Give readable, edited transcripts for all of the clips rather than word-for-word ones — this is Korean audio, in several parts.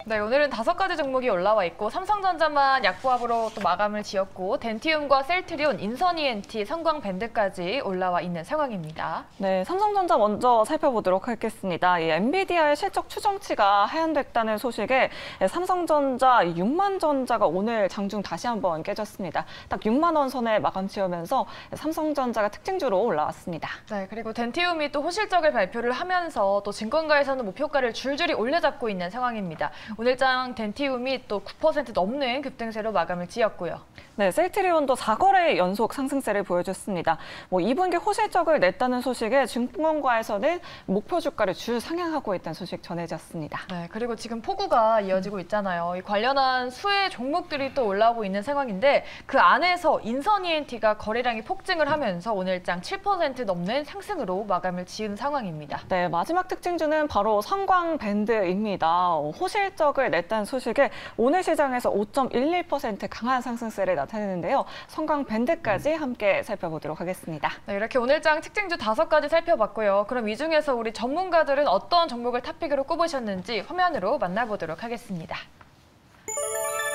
네, 오늘은 5가지 종목이 올라와 있고 삼성전자만 약보합으로 또 마감을 지었고 덴티움과 셀트리온, 인선 ENT, 성광밴드까지 올라와 있는 상황입니다. 네, 삼성전자 먼저 살펴보도록 하겠습니다. 이 엔비디아의 실적 추정치가 하향됐다는 소식에 삼성전자 6만 전자가 오늘 장중 다시 한번 깨졌습니다. 딱 6만 원 선에 마감 지으면서 삼성전자가 특징주로 올라왔습니다. 네, 그리고 덴티움이 또 호실적을 발표를 하면서 또 증권가에서는 목표가를 줄줄이 올려잡고 있는 상황입니다. 오늘장 덴티움이 또 9% 넘는 급등세로 마감을 지었고요. 네, 셀트리온도 4거래 연속 상승세를 보여줬습니다. 2분기 호실적을 냈다는 소식에 증권가에서는 목표 주가를 줄 상향하고 있다는 소식 전해졌습니다. 네, 그리고 지금 폭우가 이어지고 있잖아요. 이 관련한 수혜 종목들이 또 올라오고 있는 상황인데 그 안에서 인선 ENT가 거래량이 폭증을 하면서 오늘장 7% 넘는 상승으로 마감을 지은 상황입니다. 네, 마지막 특징주는 바로 성광밴드입니다. 호실적을 냈다는 소식에 오늘 시장에서 5.11% 강한 상승세를 나타내는데요. 성광밴드까지 함께 살펴보도록 하겠습니다. 네, 이렇게 오늘장 특징주 5가지 살펴봤고요. 그럼 이 중에서 우리 전문가들은 어떤 종목을 탑픽으로 꼽으셨는지 화면으로 만나보도록 하겠습니다.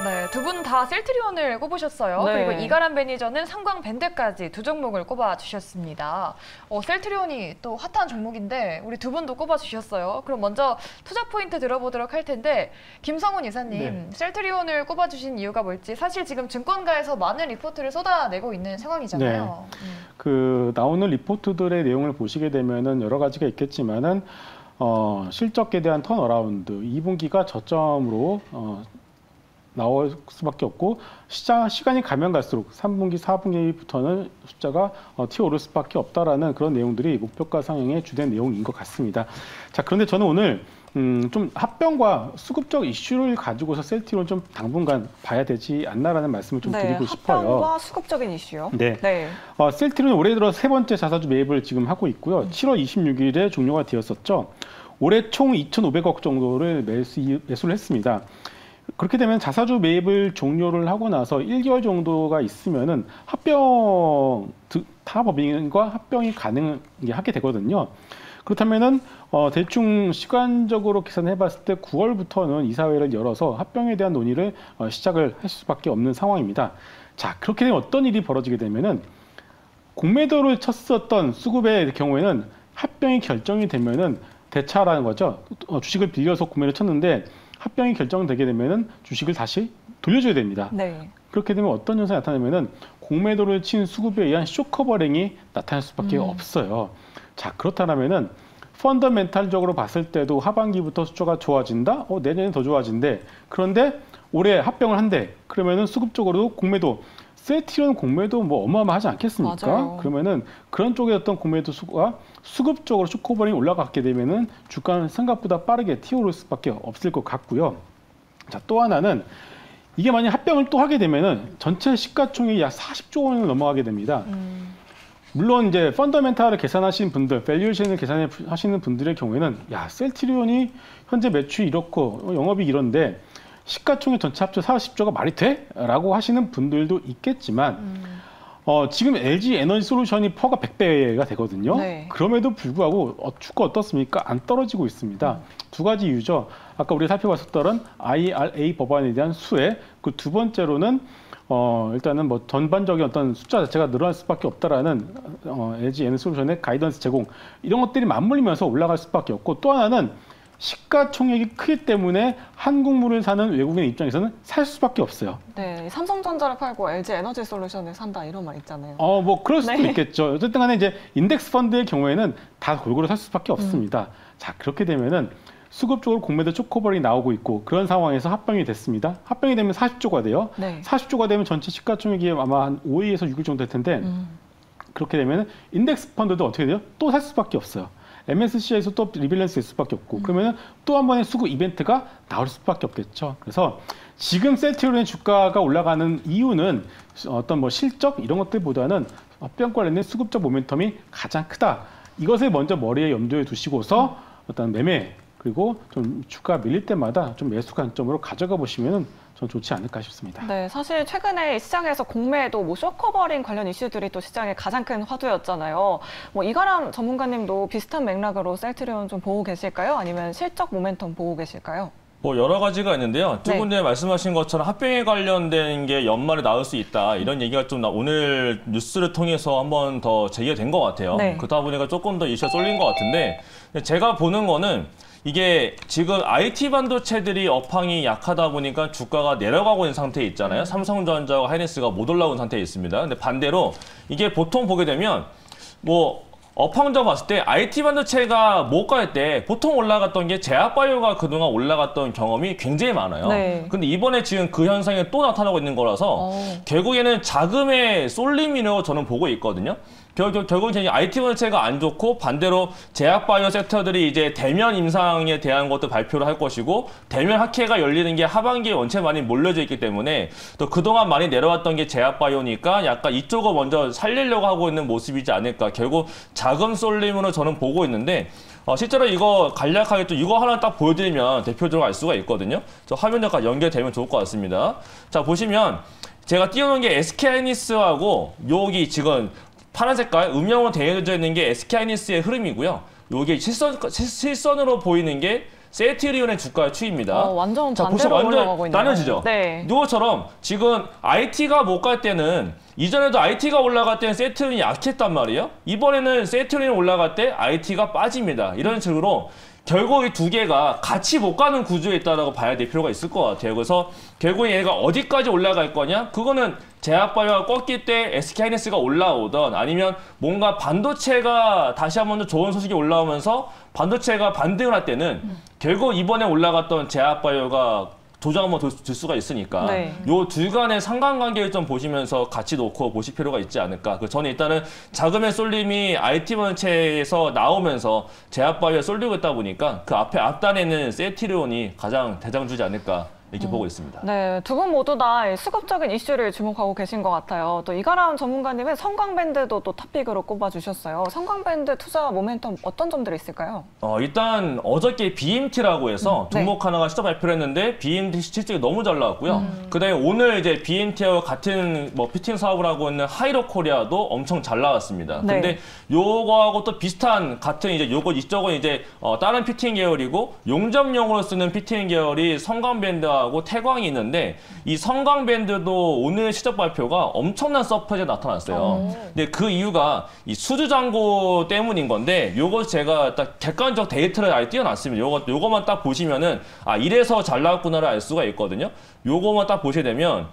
네, 두 분 다 셀트리온을 꼽으셨어요. 네. 그리고 이가람 매니저는 성광밴드까지 두 종목을 꼽아주셨습니다. 셀트리온이 또 핫한 종목인데 우리 두 분도 꼽아주셨어요. 그럼 먼저 투자 포인트 들어보도록 할 텐데 김성훈 이사님, 네. 셀트리온을 꼽아주신 이유가 뭘지 사실 지금 증권가에서 많은 리포트를 쏟아내고 있는 상황이잖아요. 나오는 리포트들의 내용을 보시게 되면은 여러 가지가 있겠지만은 실적에 대한 턴어라운드 2분기가 저점으로 나올 수밖에 없고 시간이 가면 갈수록 3분기, 4분기부터는 숫자가 튀어오를 수밖에 없다라는 그런 내용들이 목표가 상향의 주된 내용인 것 같습니다. 자, 그런데 저는 오늘 좀 합병과 수급적 이슈를 가지고서 셀트리온 좀 당분간 봐야 되지 않나라는 말씀을 좀 드리고 싶어요. 합병과 수급적인 이슈요? 네. 네. 셀트리온 올해 들어 3번째 자사주 매입을 지금 하고 있고요. 7월 26일에 종료가 되었었죠. 올해 총 2,500억 정도를 매수를 했습니다. 그렇게 되면 자사주 매입을 종료를 하고 나서 1개월 정도가 있으면은 타 법인과 합병이 가능하게 되거든요. 그렇다면은 대충 시간적으로 계산해 봤을 때 9월부터는 이사회를 열어서 합병에 대한 논의를 시작을 할 수밖에 없는 상황입니다. 자, 그렇게 되면 어떤 일이 벌어지게 되면은 공매도를 쳤었던 수급의 경우에는 합병이 결정이 되면은 대차라는 거죠. 주식을 빌려서 공매를 쳤는데 합병이 결정되게 되면은 주식을 다시 돌려줘야 됩니다. 네. 그렇게 되면 어떤 현상이 나타나면은 공매도를 친 수급에 의한 쇼커버링이 나타날 수밖에 없어요. 자, 그렇다면은 펀더멘탈적으로 봤을 때도 하반기부터 수조가 좋아진다? 내년에 더 좋아진대. 그런데 올해 합병을 한대. 그러면은 수급적으로도 공매도, 셀트리온 공매도 어마어마하지 않겠습니까? 맞아요. 그러면은 그런 쪽에 어떤 공매도 수가 수급적으로 쇼커버링이 올라가게 되면은 주가는 생각보다 빠르게 튀어오를 수밖에 없을 것 같고요. 자, 또 하나는 이게 만약 합병을 또 하게 되면은 전체 시가총액이 약 40조 원을 넘어가게 됩니다. 물론 이제 펀더멘탈을 계산하시는 분들, 밸류에이션을 계산하시는 분들의 경우에는 셀트리온이 현재 매출이 이렇고 영업이 이런데 시가총액 전체 합쳐 40조가 말이 돼? 라고 하시는 분들도 있겠지만 지금 LG 에너지 솔루션이 퍼가 100배가 되거든요. 네. 그럼에도 불구하고 주가 어떻습니까? 안 떨어지고 있습니다. 두 가지 이유죠. 아까 우리가 살펴봤었던 IRA 법안에 대한 수혜, 그 두 번째로는 일단은 전반적인 어떤 숫자 자체가 늘어날 수밖에 없다라는 LG 에너지 솔루션의 가이던스 제공, 이런 것들이 맞물리면서 올라갈 수밖에 없고, 또 하나는 시가총액이 크기 때문에 한국물을 사는 외국인 입장에서는 살 수밖에 없어요. 네, 삼성전자를 팔고 LG 에너지 솔루션을 산다 이런 말 있잖아요. 그럴 수도 네. 있겠죠. 어쨌든 간에 이제 인덱스 펀드의 경우에는 다 골고루 살 수밖에 없습니다. 자, 그렇게 되면은 수급적으로 공매도 쇼커버링이 나오고 있고, 그런 상황에서 합병이 됐습니다. 합병이 되면 40조가 돼요. 네. 40조가 되면 전체 시가총액이 아마 한 5위에서 6위 정도 될 텐데, 그렇게 되면 인덱스 펀드도 어떻게 돼요? 또 살 수밖에 없어요. MSCI에서 또 리밸런스 될 수밖에 없고, 그러면 또 한 번의 수급 이벤트가 나올 수밖에 없겠죠. 그래서 지금 셀트리온의 주가가 올라가는 이유는 어떤 실적 이런 것들보다는 합병 관련된 수급적 모멘텀이 가장 크다. 이것을 먼저 머리에 염두에 두시고서 어떤 매매, 그리고 좀 주가 밀릴 때마다 좀 매수 관점으로 가져가 보시면은 전 좋지 않을까 싶습니다. 네, 사실 최근에 시장에서 공매도 쇼커버링 관련 이슈들이 또 시장의 가장 큰 화두였잖아요. 이가람 전문가님도 비슷한 맥락으로 셀트리온 좀 보고 계실까요? 아니면 실적 모멘텀 보고 계실까요? 뭐 여러 가지가 있는데요. 두 네. 군데 말씀하신 것처럼 합병에 관련된 게 연말에 나올 수 있다. 이런 얘기가 좀 오늘 뉴스를 통해서 한번 더 제기가 된 것 같아요. 네. 그러다 보니까 조금 더 이슈가 쏠린 것 같은데 제가 보는 거는 이게 지금 IT 반도체들이 업황이 약하다 보니까 주가가 내려가고 있는 상태에 있잖아요. 삼성전자와 하이닉스가 못 올라온 상태에 있습니다. 근데 반대로 이게 보통 보게 되면 뭐 업황적으로 봤을 때 IT 반도체가 못 갈 때 보통 올라갔던 게 제약바이오가 그동안 올라갔던 경험이 굉장히 많아요. 네. 근데 이번에 지금 그 현상이 또 나타나고 있는 거라서 결국에는 자금의 쏠림이라고 저는 보고 있거든요. 결국은 이제 IT 반도체가 안 좋고 반대로 제약바이오 섹터들이 이제 대면 임상에 대한 것도 발표를 할 것이고 대면 학회가 열리는 게 하반기에 원체 많이 몰려져 있기 때문에 또 그동안 많이 내려왔던 게 제약바이오니까 약간 이쪽을 먼저 살리려고 하고 있는 모습이지 않을까. 결국 자금 쏠림으로 저는 보고 있는데 실제로 이거 간략하게 또 이거 하나 딱 보여드리면 대표적으로 알 수가 있거든요. 저 화면 잠깐 연결되면 좋을 것 같습니다. 자 보시면 제가 띄워놓은 게 SK하이닉스하고 여기 지금 파란 색깔 음영으로 되어져 있는 게 SK하이닉스의 흐름이고요. 요게 실선으로 보이는 게 세트리온의 주가의 추이입니다. 완전 자, 반대로 보시면 올라가고 있네요. 나눠지죠? 네. 이것처럼 지금 IT가 못 갈 때는 이전에도 IT가 올라갈 때는 세트리온이 약했단 말이에요. 이번에는 세트리온이 올라갈 때 IT가 빠집니다. 이런 식으로 결국 이 두 개가 같이 못 가는 구조에 있다고 봐야 될 필요가 있을 것 같아요. 그래서 결국에 얘가 어디까지 올라갈 거냐? 그거는 제약바이오가 꺾일 때 SK하이닉스가 올라오던 아니면 뭔가 반도체가 다시 한번 더 좋은 소식이 올라오면서 반도체가 반등을 할 때는 결국 이번에 올라갔던 제약바이오가 조정 한번 들 수가 있으니까 네. 요 둘 간의 상관관계를 좀 보시면서 같이 놓고 보실 필요가 있지 않을까. 저는 일단은 자금의 쏠림이 IT 반도체에서 나오면서 제약바이오에 쏠리고 있다 보니까 그 앞에 앞단에는 세트리온이 가장 대장주지 않을까 이렇게 보고 있습니다. 네, 두 분 모두 다 수급적인 이슈를 주목하고 계신 것 같아요. 또 이가람 전문가님은 성광밴드도 또 탑픽으로 꼽아주셨어요. 성광밴드 투자 모멘텀 어떤 점들이 있을까요? 일단 어저께 BMT라고 해서 종목 하나가 시작 발표를 했는데 BMT 실적이 너무 잘 나왔고요. 그다음에 오늘 이제 BMT와 같은 뭐 피팅 사업을 하고 있는 하이로코리아도 엄청 잘 나왔습니다. 네. 근데 요거하고 또 비슷한 같은 이제 이쪽은 이제 다른 피팅 계열이고 용접용으로 쓰는 피팅 계열이 성광밴드와 하고 태광이 있는데 이 성광밴드도 오늘 실적 발표가 엄청난 서프라이즈가 나타났어요. 근데 그 이유가 이 수주 잔고 때문인 건데 요거 제가 딱 객관적 데이터를 아예 띄워놨습니다. 요거만 딱 보시면은 이래서 잘 나왔구나를 알 수가 있거든요. 요거만 딱 보시게 되면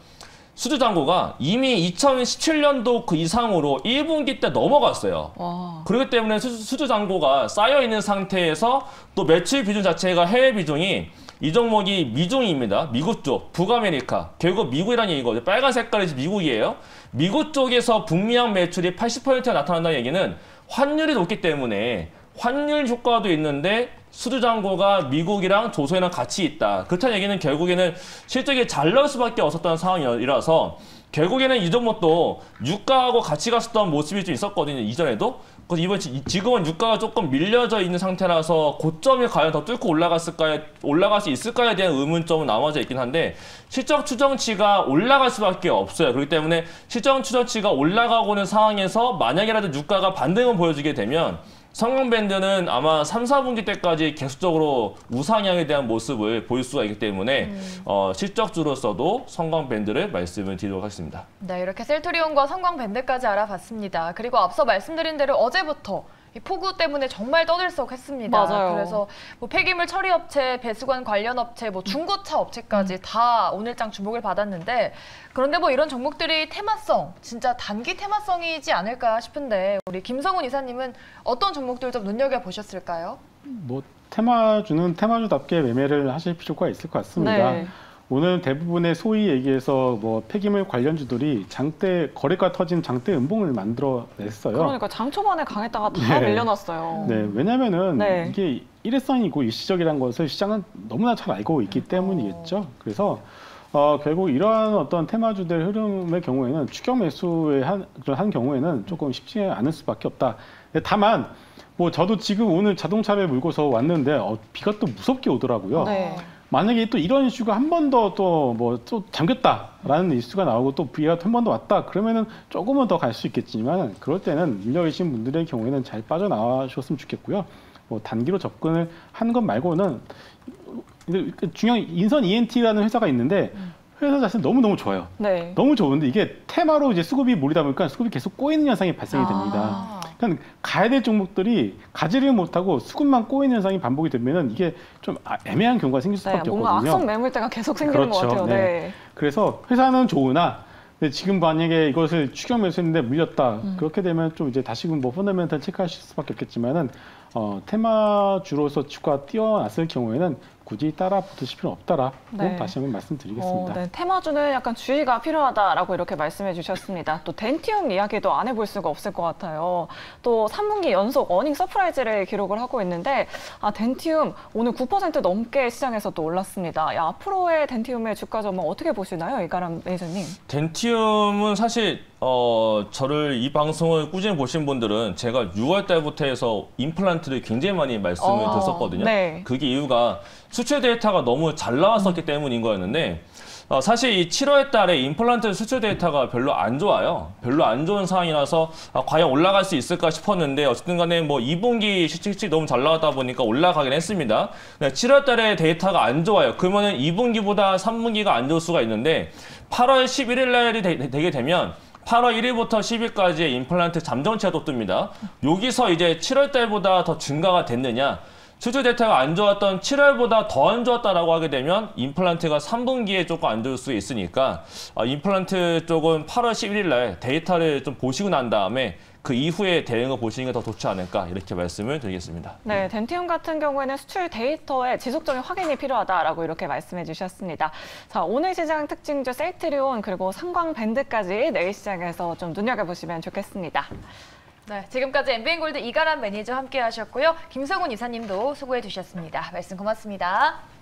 수주 잔고가 이미 2017년도 그 이상으로 1분기 때 넘어갔어요. 그렇기 때문에 수주 잔고가 쌓여 있는 상태에서 또 매출 비중 자체가 해외 비중이 이 종목이 미중입니다. 미국 쪽, 북아메리카. 결국 미국이라는 얘기거든요. 빨간 색깔이 미국이에요. 미국 쪽에서 북미양 매출이 80%가 나타난다는 얘기는 환율이 높기 때문에 환율 효과도 있는데 수주잔고가 미국이랑 조선이랑 같이 있다. 그렇다는 얘기는 결국에는 실적이 잘 나올 수밖에 없었던 상황이라서 결국에는 이 종목도 유가하고 같이 갔었던 모습이 좀 있었거든요. 이전에도. 그래서 지금은 유가가 조금 밀려져 있는 상태라서 고점이 과연 더 뚫고 올라갈 수 있을까에 대한 의문점은 남아져 있긴 한데 실적 추정치가 올라갈 수밖에 없어요. 그렇기 때문에 실적 추정치가 올라가고 있는 상황에서 만약이라도 유가가 반등을 보여주게 되면 성광밴드는 아마 3, 4분기 때까지 계속적으로 우상향에 대한 모습을 보일 수가 있기 때문에 실적주로서도 성광밴드를 말씀을 드리도록 하겠습니다. 네, 이렇게 셀트리온과 성광밴드까지 알아봤습니다. 그리고 앞서 말씀드린 대로 어제부터 이 폭우 때문에 정말 떠들썩했습니다. 맞아요. 그래서 뭐 폐기물 처리 업체, 배수관 관련 업체, 뭐 중고차 업체까지 다 오늘장 주목을 받았는데 그런데 뭐 이런 종목들이 테마성, 진짜 단기 테마성이지 않을까 싶은데 우리 김성훈 이사님은 어떤 종목들 좀 눈여겨보셨을까요? 뭐 테마주는 테마주답게 매매를 하실 필요가 있을 것 같습니다. 네. 오늘 대부분의 소위 얘기해서 뭐 폐기물 관련주들이 장대 거래가 터진 장대 음봉을 만들어냈어요. 그러니까 장 초반에 강했다가 다 네. 밀려났어요. 네, 왜냐면은 네. 이게 일회성이고 일시적이라는 것을 시장은 너무나 잘 알고 있기 때문이겠죠. 그래서 결국 이러한 어떤 테마주들 흐름의 경우에는 추격 매수에 한 경우에는 조금 쉽지 않을 수밖에 없다. 다만 뭐 저도 지금 오늘 자동차를 몰고서 왔는데 비가 또 무섭게 오더라고요. 네. 만약에 또 이런 이슈가 한 번 더 또 잠겼다라는 이슈가 나오고 또 비가 한 번 더 왔다 그러면은 조금은 더 갈 수 있겠지만 그럴 때는 밀려 계신 분들의 경우에는 잘 빠져나와주셨으면 좋겠고요. 뭐 단기로 접근을 한 것 말고는 근데 중요한 인선 ENT라는 회사가 있는데 회사 자체는 너무너무 좋아요. 네. 너무 좋은데 이게 테마로 이제 수급이 몰리다 보니까 수급이 계속 꼬이는 현상이 발생이 됩니다. 그러니까 가야 될 종목들이 가지를 못하고 수급만 꼬이는 현상이 반복이 되면은 이게 좀 애매한 경우가 생길 수밖에 없거든요. 뭔가 악성 매물대가 계속 생기는 것 같아요. 네. 그래서 회사는 좋으나 근데 지금 만약에 이것을 추격 매수했는데 물렸다. 그렇게 되면 좀 이제 다시금 뭐 펀더멘탈 체크하실 수밖에 없겠지만은 테마주로서 주가 뛰어났을 경우에는 굳이 따라 붙으실 필요는 없다라고 네. 다시 한번 말씀드리겠습니다. 네. 테마주는 약간 주의가 필요하다라고 이렇게 말씀해 주셨습니다. 또 덴티움 이야기도 안 해볼 수가 없을 것 같아요. 또 3분기 연속 어닝 서프라이즈를 기록을 하고 있는데 덴티움 오늘 9% 넘게 시장에서 또 올랐습니다. 앞으로의 덴티움의 주가 전망 어떻게 보시나요? 이가람 매니저님. 덴티움은 사실 저를 이 방송을 꾸준히 보신 분들은 제가 6월 달부터 해서 임플란트를 굉장히 많이 말씀을 드렸었거든요. 네. 그게 이유가 수출 데이터가 너무 잘 나왔었기 때문인 거였는데 사실 이 7월 달에 임플란트 수출 데이터가 별로 안 좋아요. 별로 안 좋은 상황이라서 과연 올라갈 수 있을까 싶었는데 어쨌든 간에 뭐 2분기 실적이 너무 잘 나왔다 보니까 올라가긴 했습니다. 7월 달에 데이터가 안 좋아요. 그러면은 2분기보다 3분기가 안 좋을 수가 있는데 8월 11일 날이 되게 되면 8월 1일부터 10일까지의 임플란트 잠정치가 또 뜹니다. 여기서 이제 7월 달보다 더 증가가 됐느냐? 수출 데이터가 안 좋았던 7월보다 더 안 좋았다라고 하게 되면 임플란트가 3분기에 조금 안 좋을 수 있으니까 임플란트 쪽은 8월 11일 날 데이터를 좀 보시고 난 다음에 그 이후에 대응을 보시는 게 더 좋지 않을까 이렇게 말씀을 드리겠습니다. 네, 덴티움 같은 경우에는 수출 데이터의 지속적인 확인이 필요하다라고 이렇게 말씀해 주셨습니다. 자, 오늘 시장 특징주 셀트리온 그리고 상광밴드까지 내일 시장에서 좀 눈여겨보시면 좋겠습니다. 네, 지금까지 MBN골드 이가람 매니저 함께 하셨고요. 김성훈 이사님도 수고해 주셨습니다. 말씀 고맙습니다.